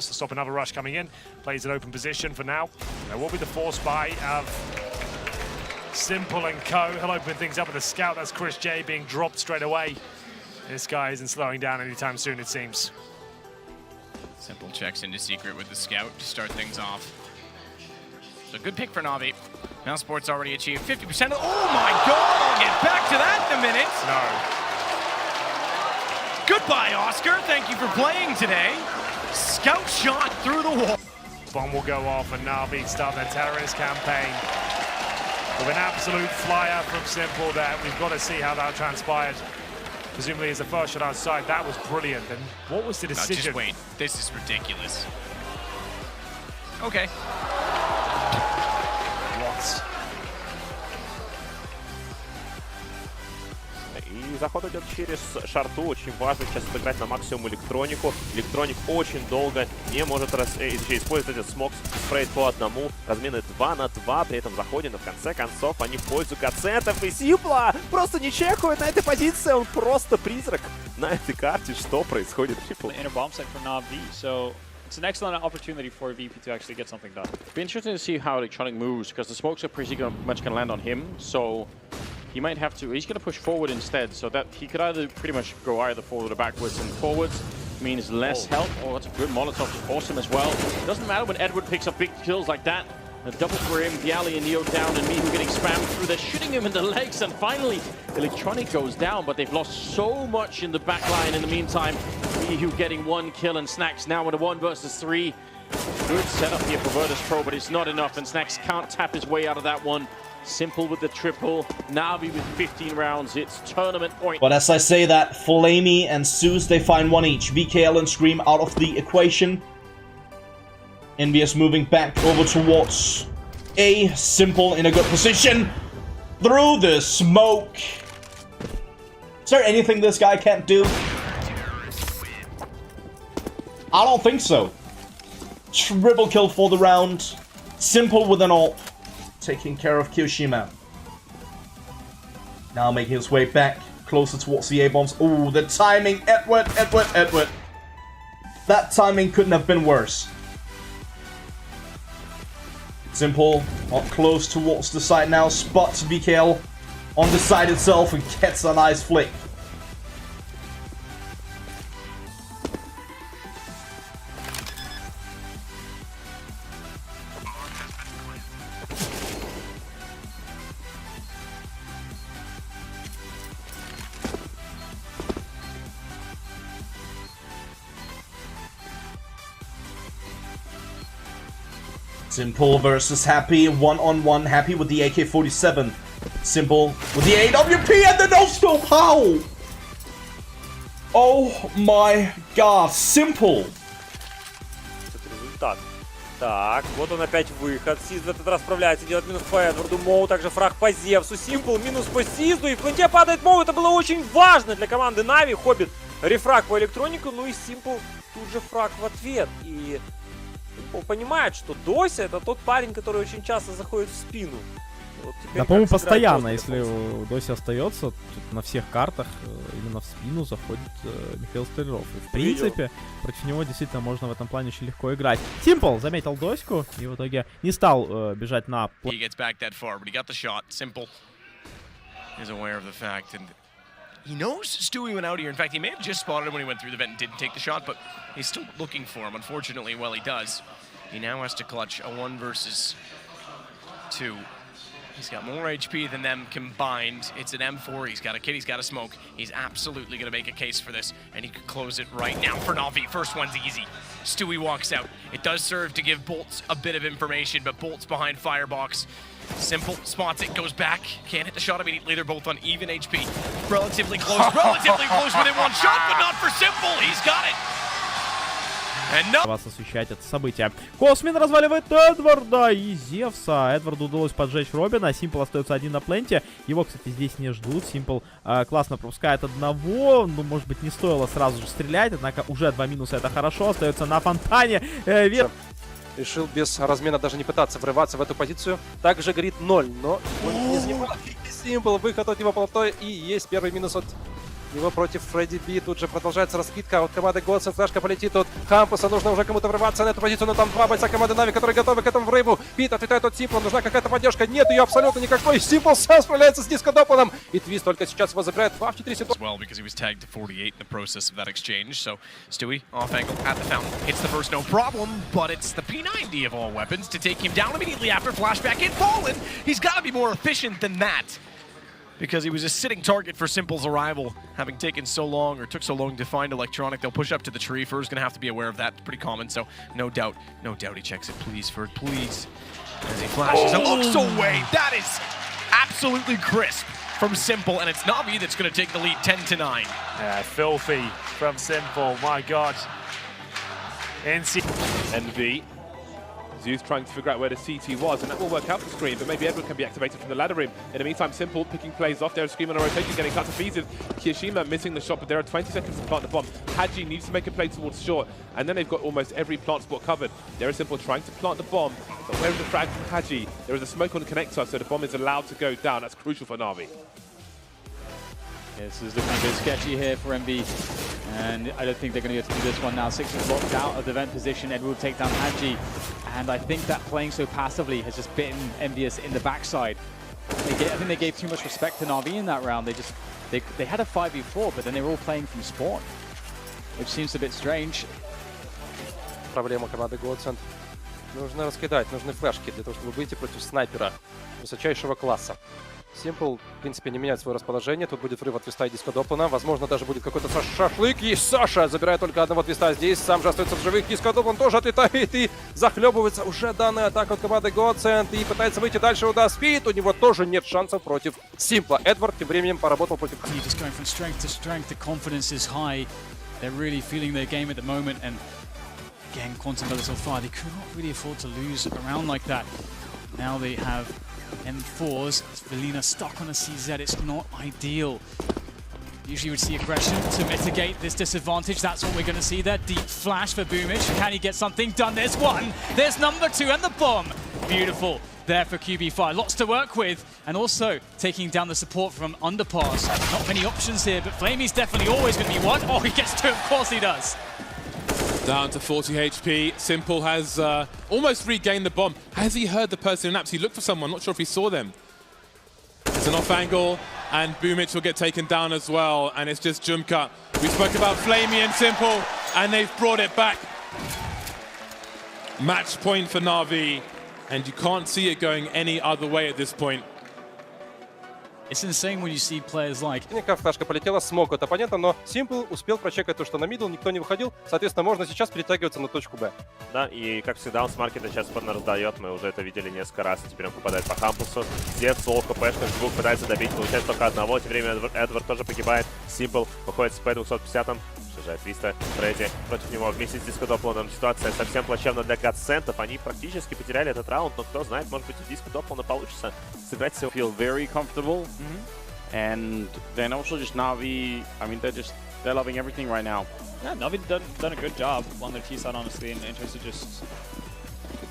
just to stop another rush coming in. Plays an open position for now. There will be the force buy of Simple and Co. He'll open things up with a scout. That's Chris J being dropped straight away. This guy isn't slowing down anytime soon, it seems. Simple checks into secret with the scout to start things off. So good pick for Na'Vi. Now Sports already achieved 50%. Oh my god, I'll get back to that in a minute. No. Goodbye, Oscar. Thank you for playing today. Scout shot through the wall. Bomb will go off and Na'Vi start their terrorist campaign. With an absolute flyer from Simple there. We've got to see how that transpired. Presumably as the first shot outside, that was brilliant. And what was the decision? Just wait, this is ridiculous. Okay. What? И заход идет через шарту. Очень важно сейчас отыграть на максимум электронику. Электроник очень долго не может использовать этот смог спрейт по одному. Размены 2 на 2 при этом заходе. Но в конце концов они в пользу Гацентов. И СИМПЛА просто не чекают на этой позиции. Он просто призрак на этой карте. Что происходит? It's an excellent opportunity for VP to actually get something done. Be interesting to see how Electronic moves, because the smokes are pretty much going to land on him, so he might have to, he's going to push forward instead, so that he could either pretty much go either forward or backwards, and forwards means less help. Oh, that's a good Molotov to force him as well. It doesn't matter when Edward picks up big kills like that. A double for him, Bialy and Neo down, and Mihu getting spammed through. They're shooting him in the legs, and finally Electronic goes down, but they've lost so much in the back line in the meantime. Mihu getting 1 kill, and Snacks now with a 1 versus 3. Good setup here for Virtus Pro, but it's not enough, and Snacks can't tap his way out of that one. Simple with the triple, Na'Vi with 15 rounds, it's tournament point. But as I say that, Flamey and Zeus, they find 1 each. VKL and Scream out of the equation. Envious moving back over towards A. Simple in a good position. Through the smoke. Is there anything this guy can't do? I don't think so. Triple kill for the round. Simple with an ult. Taking care of Kyoshima. Now making his way back. Closer towards the A-bombs. Oh, the timing. Edward. That timing couldn't have been worse. Simple, up close towards the side now, spots VKL on the side itself and gets a nice flick. Simple versus Happy, 1-on-1. Happy with the AK-47. Simple with the AWP and the no-scope. How? Oh my god, Simple. Результат. Так, вот он опять выход. Сиз в этот раз справляется, делает минус по Эдварду. Моу также фраг по Зевсу. Симпл минус по Сизу. И в пленте падает Моу. Это было очень важно для команды Нави. Хоббит рефраг по электронику. Ну и Симпл тут же фраг в ответ. И понимает, что Дося это тот парень, который очень часто заходит в спину. Вот да, по-моему, постоянно, если у Доси остается, на всех картах именно в спину заходит Михаил Столяров. И, в принципе, против него действительно можно в этом плане очень легко играть. Симпл заметил Доську и в итоге не стал бежать на... He knows Stewie went out here. In fact, he may have just spotted him when he went through the vent and didn't take the shot, but he's still looking for him. Unfortunately, well, he does. He now has to clutch a 1 versus 2. He's got more HP than them combined. It's an M4. He's got a kit. He's got a smoke. He's absolutely going to make a case for this, and he could close it right now for Na'Vi. First one's easy. Stewie walks out. It does serve to give Bolts a bit of information, but Bolts behind Firebox. Simple spots it, goes back, can't hit the shot immediately. They're both on even HP. Relatively close within 1 shot, but not for Simple. He's got it. Вас освещать это событие. Космин разваливает Эдварда и Зевса. Эдварду удалось поджечь Робина. Симпл остается один на пленте. Его, кстати, здесь не ждут. Симпл классно пропускает одного. Ну, может быть, не стоило сразу же стрелять. Однако уже 2 минуса, это хорошо. Остается на фонтане. Решил без размена даже не пытаться врываться в эту позицию. Также горит 0, но не занимал. Симпл, выход от него плотой, и есть первый минус от Его против Фредди Би. Тут же продолжается раскидка от команды Годсен. Флешка полетит от Хампуса. Нужно уже кому-то врываться на эту позицию. Но там два бойца команды Нави, которые готовы к этому врыву. Пит отлетает от Симпла. Нужна какая-то поддержка. Нет ее абсолютно никакой. Симпл сам справляется с дискодопланом. И Твист только сейчас его забирает 2 в 4 ситуации. Well, because he was tagged to 48 in the process of that exchange. So Stewie off angle at the fountain. Hits the first, no problem. But it's the P90 of all weapons to take him down immediately after flashback in Fallen. He's got to be more efficient than that, because he was a sitting target for Simple's arrival, having taken so long, or took so long to find Electronic. They'll push up to the tree. Fur's gonna have to be aware of that. It's pretty common, so no doubt he checks it. Please, Fur, please. As he flashes and looks away. That is absolutely crisp from Simple, and it's Navi that's gonna take the lead 10-9. Yeah, filthy from Simple, my God. NV. Zeus trying to figure out where the CT was, and that will work out for Scream, but maybe Edward can be activated from the ladder rim. In the meantime, Simple picking plays off there, Scream on a rotation, getting cut to pieces. Kiyashima missing the shot, but there are 20 seconds to plant the bomb. Haji needs to make a play towards short, and then they've got almost every plant spot covered. There is Simple trying to plant the bomb, but where is the frag from Haji? There is a smoke on the connector, so the bomb is allowed to go down. That's crucial for Navi. This is looking a bit sketchy here for MV, and I don't think they're going to get to do this one now. 6 is locked out of the vent position. Ed will take down Haji, and I think that playing so passively has just bitten Envious in the backside. I think they gave too much respect to Navi in that round. They had a 5v4, but then they were all playing from spawn, which seems a bit strange. Проблема команды Godsend. Нужно раскидать, нужны флешки для того, чтобы выйти против снайпера высочайшего класса. Simple, в принципе, не меняет свое расположение. Тут будет врыв от Твиста и Дискодоплана. Возможно, даже будет какой-то шашлык. И Саша забирает только одного Твиста здесь. Сам же остается в живых. Дискодоплан тоже отлетает и захлебывается уже данная атака от команды Godsend. И пытается выйти дальше у Спид. У него тоже нет шансов против Симпла. Эдвард тем временем поработал против... Just going from strength to strength. The confidence is high. They're really feeling their game at the moment. And again, Quantum Belly so far, they could not really afford to lose around like that. Now they have M4s. Velina stuck on a CZ. It's not ideal. Usually would see aggression to mitigate this disadvantage. That's what we're going to see there. Deep flash for Boomich. Can he get something done? There's one. There's number 2 and the bomb. Beautiful there for QB5. Lots to work with. And also taking down the support from Underpass. Not many options here, but Flamey's definitely always going to be one. Oh, he gets 2. Of course he does. Down to 40 HP. Simple has almost regained the bomb. Has he heard the person in naps? He looked for someone. Not sure if he saw them. It's an off angle, and Boomich will get taken down as well. And it's just Jumka. We spoke about Flamey and Simple, and they've brought it back. Match point for Na'Vi, and you can't see it going any other way at this point. It's insane when you see players like... Флешка полетела, смог от оппонента, но Simple успел прочекать то, что на мидл никто не выходил. Соответственно, можно сейчас перетягиваться на точку Б. Да, и как всегда он с маркета сейчас раздает. Мы уже это видели несколько раз. Теперь он попадает по Хампусу. Зев, Соло, ХПшных, двух пытается добить. Получается только одного. Тем временем Эдвард тоже погибает. Simple выходит с P250. Шажает Твиста. Фредди против него вместе с Дискодопланом. Ситуация совсем плачевна для Godsend'ов. Они практически потеряли этот раунд, но кто знает, может быть, у Дискодоплана получится сыграть все. Feel very comfortable. And then also just Na'Vi, I mean, they're loving everything right now. Yeah, Navi done a good job on their T-side, honestly, in terms of just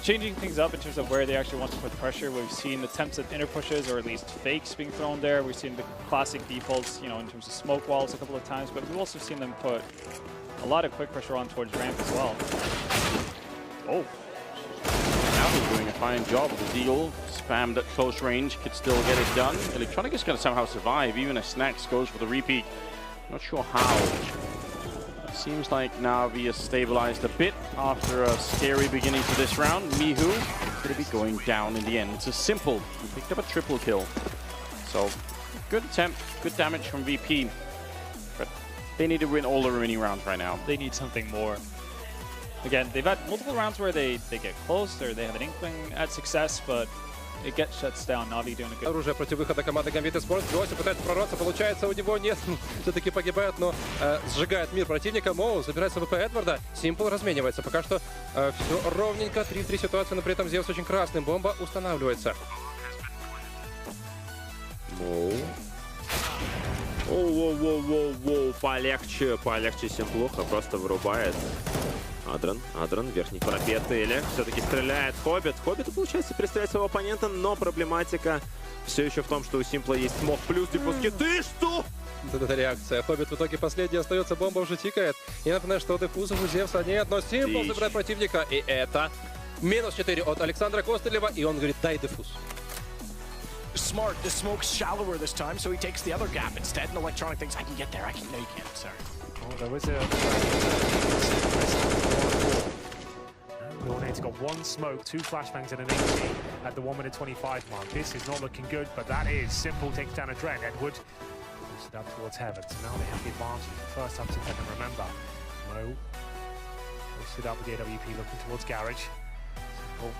changing things up in terms of where they actually want to put pressure. We've seen attempts at inner pushes, or at least fakes being thrown there. We've seen the classic defaults, you know, in terms of smoke walls a couple of times, but we've also seen them put a lot of quick pressure on towards ramp as well. Oh. Now he's doing a fine job with the deal. Spammed at close range, could still get it done. Electronic is going to somehow survive. Even as Snacks goes for the repeat. Not sure how. Seems like Na'Vi has stabilized a bit after a scary beginning to this round. Mihu going to be going down in the end. It's a Simple. He picked up a triple kill. So, good attempt, good damage from VP. But they need to win all the remaining rounds right now. They need something more. Again, they've had multiple rounds where they get close or they have an inkling at success, but it gets shuts down. Na'Vi doing a good... Оружие против выхода команды Gambit Esports. Джойси пытается прорваться, получается у него нет. Все-таки погибает, но сжигает мир противника. Моу забирается ВП Эдварда. Simple разменивается. Пока что все ровненько. 3-3 ситуация, но при этом Зевс очень красным. Бомба устанавливается. Моу. Воу-воу-воу-воу-воу. Полегче Симплуха. Просто вырубает. Адран, верхний парапет Эли. Все-таки стреляет Хоббит. Хоббиту получается перестрелять своего оппонента, но проблематика все еще в том, что у Симпла есть смог плюс дипуски. Ты что? Вот эта реакция. Хоббит в итоге последний остается, бомба уже тикает. И напоминаю, что дефузов у Зевса нет, но Симпл забирает противника. И это минус 4 от Александра Костылева, и он говорит, дай дефуз. Smart, the smoke's shallower this time, so he takes the other gap instead, and Electronic thinks, I can get there, no you can't, sorry. Oh, there was a... Lornade's got one smoke, 2 flashbangs and an 80 at the 1 minute 25 mark. This is not looking good, but that is Simple takes down a Dren. Edward moves it up towards Heaven, so now they have the advantage. First up since I can remember. Mo puts it up with the AWP looking towards Garage. Simple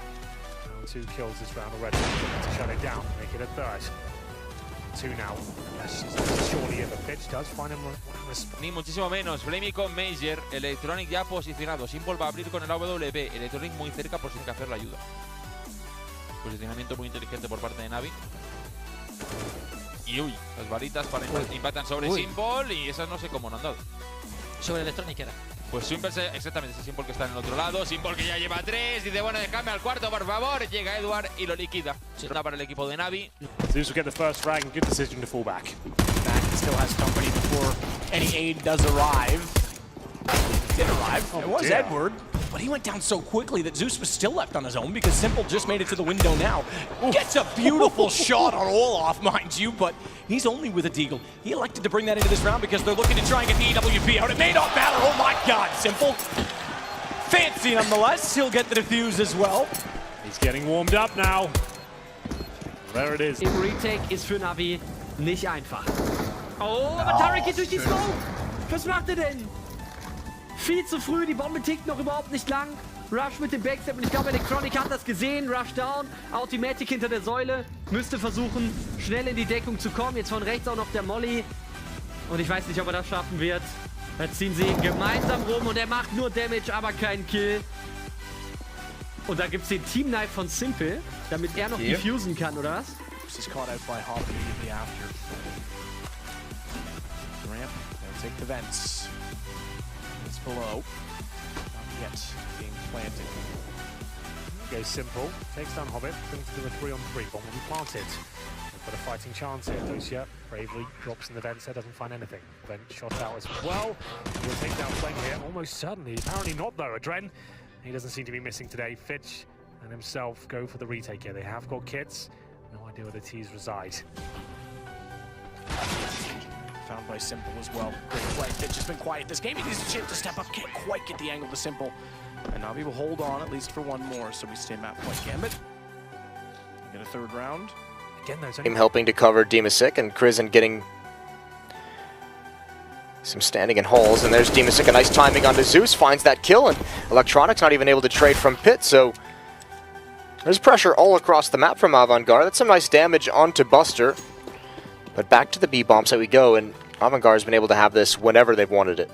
down 2 kills this round already. To shut it down, make it a third. 2 now. That's surely in the pitch, does find him. Ni muchísimo menos. Flamey con Major, Electronic ya posicionado. Simple va a abrir con el AWP. Electronic muy cerca por si hay que hacer la ayuda. Posicionamiento muy inteligente por parte de Navi. Y uy, las varitas impactan sobre Simple y esas no sé cómo no han dado. Sobre Electronic era. Pues Simple, exactamente, ese Simple que está en el otro lado. Simple que ya lleva 3. Dice, bueno, déjame al cuarto, por favor. Llega Edward y lo liquida. Será para el equipo de Navi. Zeus will get the first frag and good decision to fall back. Back still has company before any aid does arrive. Did arrive. Oh, it was dear. Edward, but he went down so quickly that Zeus was still left on his own because Simple just made it to the window now. Gets a beautiful shot on Olaf, mind you, but he's only with a deagle. He elected to bring that into this round because they're looking to try and get the EWP out. It may not matter. Oh my God, Simple. Fancy nonetheless. He'll get the defuse as well. He's getting warmed up now. There it is. Im Retake ist für Navi nicht einfach. Oh, aber Tarek geht durch die Smoke. Was macht er denn? Viel zu früh, die Bombe tickt noch überhaupt nicht lang. Rush mit dem Backstep und ich glaube Electronic hat das gesehen. Rush down, Automatic hinter der Säule. Müsste versuchen, schnell in die Deckung zu kommen. Jetzt von rechts auch noch der Molly. Und ich weiß nicht, ob er das schaffen wird. Da ziehen sie gemeinsam rum und er macht nur Damage, aber keinen Kill. Und da gibt es den Team-Knife von Simple, damit er noch defusen kann, oder was? This is caught out by Hop immediately after. Ramp, they'll take the vents. It's below. Not yet being planted. Goes Simple, takes down Hobbit, brings to the 3-on-3. Bomb will be planted. They've got a fighting chance here. Dosia bravely drops in the vents there, doesn't find anything. Then shot out as well. Will take down Flame here, almost certainly. Apparently not though, Adren. He doesn't seem to be missing today. Fitch and himself go for the retake here. They have got kits. No idea where the T's reside. Found by Simple as well. Great play. Fitch has been quiet this game. He needs a chance to step up. Can't quite get the angle to Simple. And Navi will hold on at least for one more. So we stay map point Gambit. Get a third round. Again, there's Him helping to cover Demasic and Krizen getting some standing in holes, and there's Demasic, a nice timing onto Zeus, finds that kill, and Electronic's not even able to trade from Pit, so there's pressure all across the map from Avantgarde. That's some nice damage onto Buster. But back to the B-bombs that we go, and Avantgarde's been able to have this whenever they've wanted it.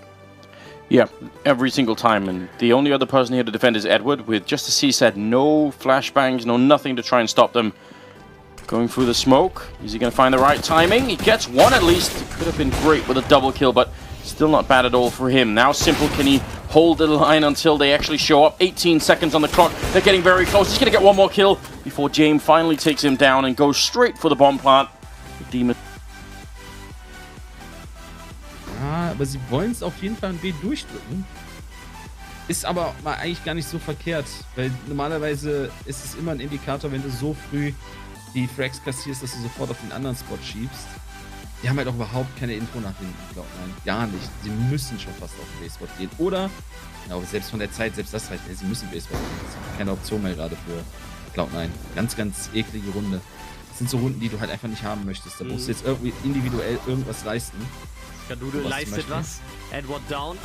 Yeah, every single time, and the only other person here to defend is Edward, with just as he said, no flashbangs, no nothing to try and stop them. Going through the smoke, is he going to find the right timing? He gets one at least. It could have been great with a double kill, but still not bad at all for him. Now Simple, can he hold the line until they actually show up? 18 seconds on the clock, they're getting very close. He's going to get one more kill before James finally takes him down and goes straight for the bomb plant. Demon. Ja, aber sie wollen es auf jeden Fall ein B durchdrücken. Ist aber mal eigentlich gar nicht so verkehrt, weil normalerweise ist es immer ein Indikator, wenn du so früh die Frags kassierst, dass du sofort auf den anderen Spot schiebst. Die haben halt auch überhaupt keine Info nach hinten, glaube ich. Gar nicht. Sie müssen schon fast auf den B-Spot gehen. Oder, genau, selbst von der Zeit, selbst das reicht, sie müssen B-Spot gehen. Das ist keine Option mehr gerade für Cloud9. Ganz, ganz eklige Runde. Das sind so Runden, die du halt einfach nicht haben möchtest. Da musst du jetzt irgendwie individuell irgendwas leisten. Skadude leistet was. Edward down.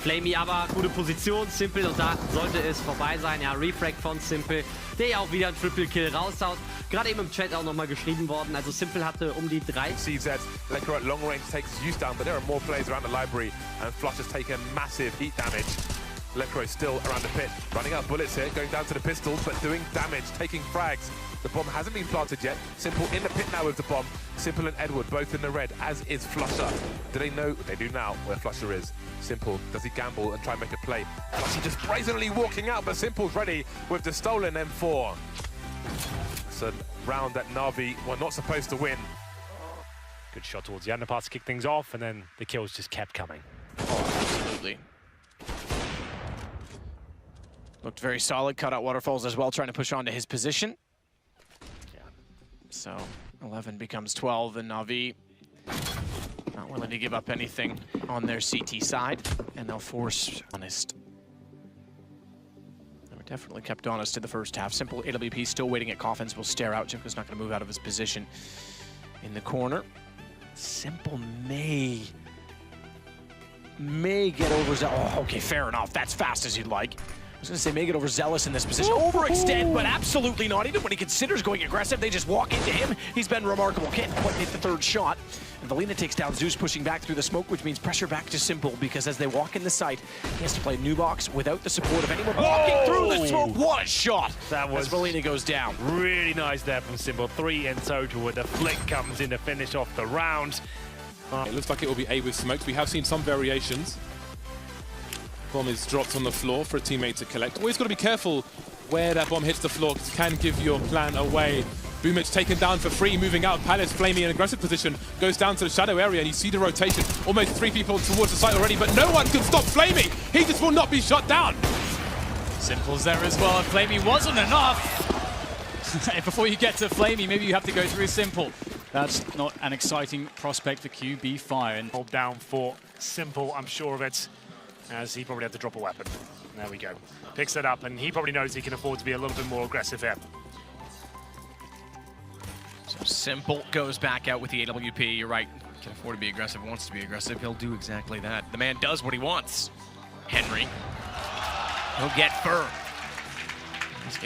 Flamey aber gute Position. Simple und da sollte es vorbei sein. Ja, Refrag von Simple, der ja auch wieder ein Triple Kill raushaut. Gerade eben im Chat auch nochmal geschrieben worden. Also Simple hatte um die 3. CZ, Lecro at long range takes Zeus down, but there are more players around the library, and Flush has taken massive heat damage. Lecro still around the pit, running out bullets here, going down to the pistols, but doing damage, taking frags. The bomb hasn't been planted yet. Simple in the pit now with the bomb. Simple and Edward both in the red, as is Flusher. Do they know? They do now where Flusher is. Simple, does he gamble and try and make a play? Flusher just brazenly walking out, but Simple's ready with the stolen M4. It's a round that Na'Vi were not supposed to win. Good shot towards the underpass to kick things off, and then the kills just kept coming. Oh, absolutely. Looked very solid, cut out Waterfalls as well, trying to push on to his position. Yeah. So 11 becomes 12, and Na'Vi not willing to give up anything on their CT side, and they'll force honest. They were definitely kept honest in the first half. Simple AWP still waiting at coffins, will stare out. Jimko's not going to move out of his position in the corner. Simple may get overzealous. Oh, okay, fair enough. That's fast as you'd like. I was going to say may get overzealous in this position. Overextend, but absolutely not. Even when he considers going aggressive, they just walk into him. He's been remarkable. Can't quite hit the third shot. And Valina takes down Zeus, pushing back through the smoke, which means pressure back to Simple, because as they walk in the site, he has to play new box without the support of anyone walking through the smoke. What a shot! That was as Valina goes down. Really nice there from Simple. 3 in total, where the flick comes in to finish off the round. It looks like it will be A with smokes. We have seen some variations. Bomb is dropped on the floor for a teammate to collect. Always got to be careful where that bomb hits the floor, because it can give your plan away. Boomich taken down for free, moving out of Palace, Flamey in aggressive position, goes down to the shadow area, and you see the rotation. Almost 3 people towards the site already, but no one can stop Flamey. He just will not be shot down. Simple's there as well, and Flamey wasn't enough. Before you get to Flamey, maybe you have to go through Simple. That's not an exciting prospect for QB Fire. And hold down for Simple, I'm sure of it, as he probably had to drop a weapon. There we go. Picks it up, and he probably knows he can afford to be a little bit more aggressive here. So Simple goes back out with the AWP. You're right. Can afford to be aggressive, wants to be aggressive. He'll do exactly that. The man does what he wants. Henry. He'll get firm.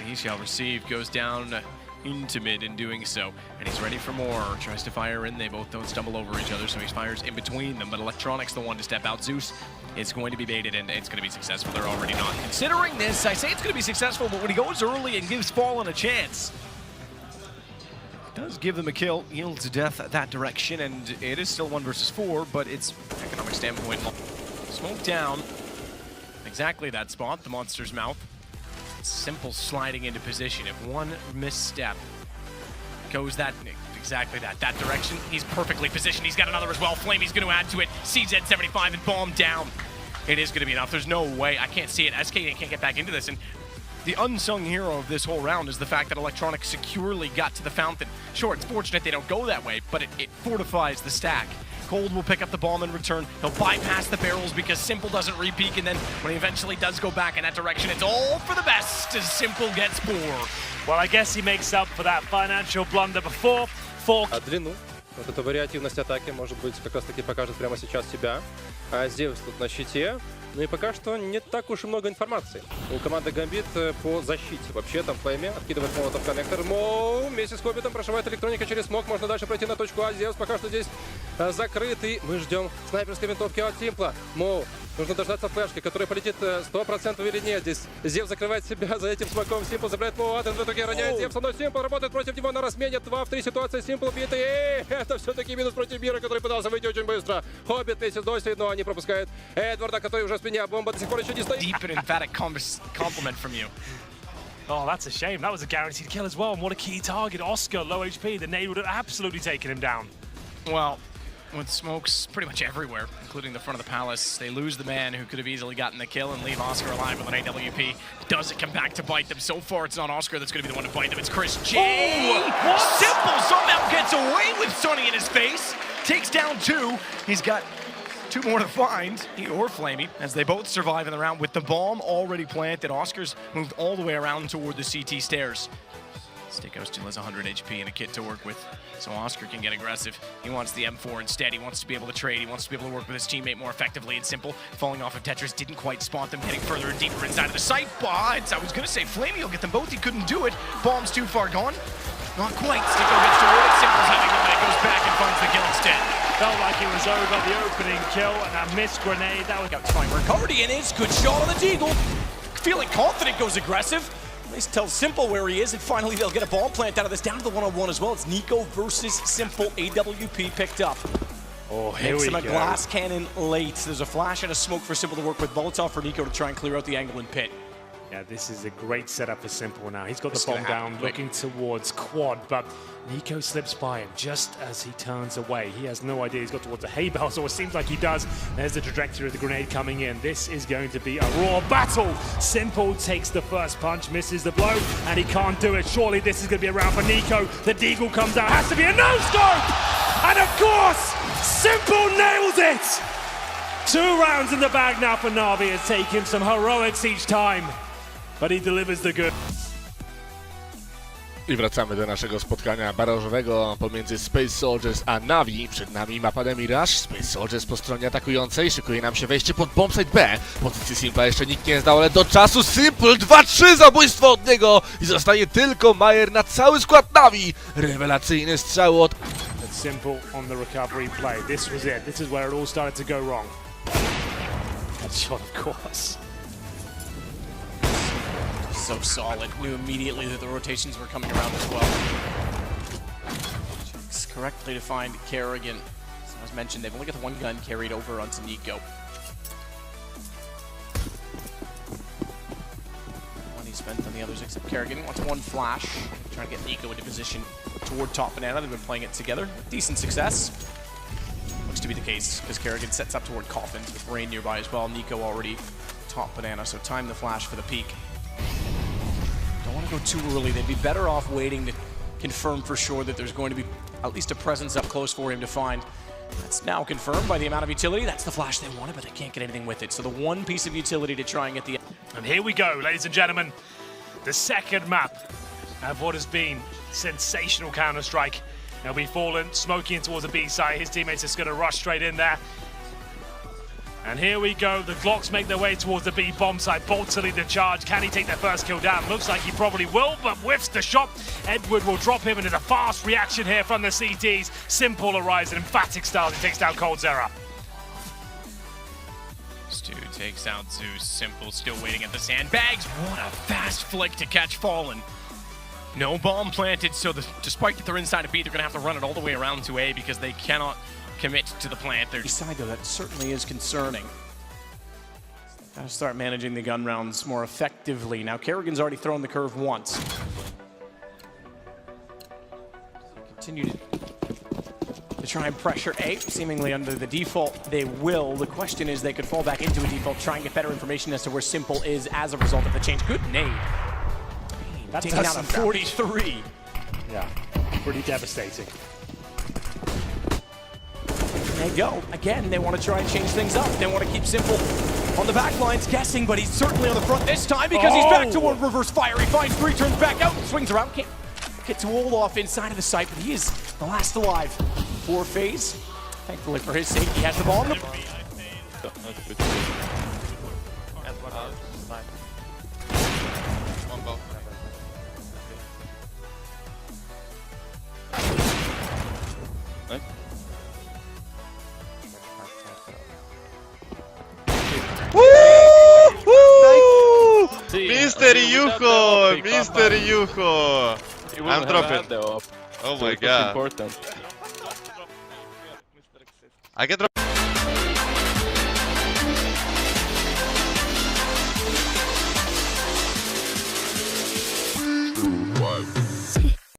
He shall receive. Goes down into mid in doing so. And he's ready for more. Tries to fire in. They both don't stumble over each other, so he fires in between them. But Electronics, the one to step out. Zeus is going to be baited, and it's going to be successful. They're already not considering this. I say it's going to be successful, but when he goes early and gives Fallen a chance, does give them a kill, yields to death that direction, and it is still 1 versus 4, but it's economic standpoint. Smoke down, exactly that spot, the monster's mouth. Simple sliding into position. If one misstep goes exactly that direction, he's perfectly positioned. He's got another as well. Flamey's going to add to it. CZ75 and bomb down. It is going to be enough. There's no way. I can't see it. SK can't get back into this, and the unsung hero of this whole round is the fact that Electronics securely got to the fountain. Sure, it's fortunate they don't go that way, but it fortifies the stack. Cold will pick up the bomb in return. He'll bypass the barrels because Simple doesn't re-peek, and then when he eventually does go back in that direction, it's all for the best as Simple gets 4. Well, I guess he makes up for that financial blunder before. Длину. Вот эта вариативность атаки, может быть, как раз таки покажет прямо сейчас себя. Зевс тут на щите. Ну и пока что не так уж и много информации у команды Гамбит по защите. Вообще там в флейме откидывает молотов коннектор. Моу вместе с Хоббитом прошивает электроника через смог. Можно дальше пройти на точку А. Зевс пока что здесь закрытый. Мы ждем снайперской винтовки от Симпла. Моу. Нужно дождаться флешки, которая полетит 100% или нет. Здесь Зевс закрывает себя за этим смоком. Симпл забирает Моу. Аден в итоге роняет Зевса, но Симпл работает против него на размене. 2 в 3 ситуации. Симпл бит. Это все-таки минус против Мира, который пытался выйти очень быстро. Хоббит вместе с Доси, но они пропускают Эдварда, который уже в спине. Бомба до сих пор еще не стоит. Deep and emphatic compliment from you. Oh, that's a shame. That was a guaranteed kill as well. And what a key target. Oscar, low HP. The nade would have absolutely taken him down. Well, with smokes pretty much everywhere, including the front of the palace, they lose the man who could have easily gotten the kill and leave Oscar alive with an AWP. Does it come back to bite them? So far, it's not Oscar that's going to be the one to bite them. It's Chris J. Simple somehow gets away with Sonny in his face. Takes down 2. He's got 2 more to find, he or Flamey, as they both survive in the round with the bomb already planted. Oscar's moved all the way around toward the CT stairs. Sticko still has 100 HP and a kit to work with, so Oscar can get aggressive. He wants the M4 instead. He wants to be able to trade. He wants to be able to work with his teammate more effectively and Simple. Falling off of Tetris didn't quite spot them, getting further and deeper inside of the site, but I was going to say Flamey will get them both. He couldn't do it. Bomb's too far gone. Not quite. Sticko gets toward it. Simple's having the way. Goes back and finds the kill instead. Felt like it was over, the opening kill, and a missed grenade. That was fine. Recovered in is good shot on the Deagle. Feeling confident, goes aggressive. At least tells Simple where he is, and finally they'll get a bomb plant out of this. Down to the 1-on-1 as well. It's Nico versus Simple. AWP picked up. Oh, here Makes we him a go. glass cannon late. There's a flash and a smoke for Simple to work with. Molotov for Nico to try and clear out the angle and pit. Yeah, this is a great setup for Simple now. He's got the bomb down, looking towards quad, but Nico slips by him just as he turns away. He has no idea he's got towards the hay bale, so it seems like he does. There's the trajectory of the grenade coming in. This is going to be a raw battle. Simple takes the first punch, misses the blow, and he can't do it. Surely this is going to be a round for Nico. The deagle comes out, has to be a no-scope! And of course, Simple nails it! 2 rounds in the bag now for Na'Vi. Has taken some heroics each time, but he delivers the good. I wracamy do naszego spotkania barażowego pomiędzy Space Soldiers a Na'Vi. Przed nami mapa Mirage. Space Soldiers po stronie atakującej. Szykuje nam się wejście pod bombsite B. Pozycji Simpla jeszcze nikt nie zdał, ale do czasu Simple 2-3 zabójstwo od niego i zostaje tylko Majer na cały skład Na'Vi. Rewelacyjny strzał od... Simple on the recovery play. This was it. This is where it all started to go wrong. That shot, of course. So solid. Knew immediately that the rotations were coming around as well. Checks correctly to find Kerrigan. As mentioned, they've only got the 1 gun carried over onto Nico. Money spent on the others except Kerrigan. Wants 1 flash. Trying to get Nico into position toward top banana. They've been playing it together. Decent success. Looks to be the case because Kerrigan sets up toward coffins with Rain nearby as well. Nico already top banana, so time the flash for the peak. Don't want to go too early. They'd be better off waiting to confirm for sure that there's going to be at least a presence up close for him to find. That's now confirmed by the amount of utility. That's the flash they wanted, but they can't get anything with it. So the 1 piece of utility to try and get the... And here we go, ladies and gentlemen. The second map of what has been sensational Counter-Strike. Now be fallen, smoking in towards the B side. His teammates are just going to rush straight in there. And here we go, the Glocks make their way towards the B bomb site. Bolt to lead the charge. Can he take their first kill down? Looks like he probably will, but whiffs the shot. Edward will drop him, and there's a fast reaction here from the CTs. Simple arrives in emphatic style. He takes down coldzera. Stu takes out Zeus. Simple still waiting at the sandbags. What a fast flick to catch Fallen. No bomb planted, so despite that they're inside of B, they're going to have to run it all the way around to A because they cannot commit to the plant. Their side, though, that certainly is concerning. Got to start managing the gun rounds more effectively. Now, Kerrigan's already thrown the curve once. Continue to try and pressure A, seemingly under the default. They will. The question is they could fall back into a default, try and get better information as to where Simple is as a result of the change. Good nade. That's taking out a 43. Yeah, pretty devastating. They go. Again, they want to try and change things up. They want to keep Simple on the back lines guessing, but he's certainly on the front this time because he's back toward reverse fire. He finds 3, turns back out, swings around. Can't get to Olaf inside of the site, but he is the last alive for FaZe. Thankfully for his sake, he has the ball. Mr. Yuho! Mr. Yuho! I'm dropping. Oh my god. I can drop.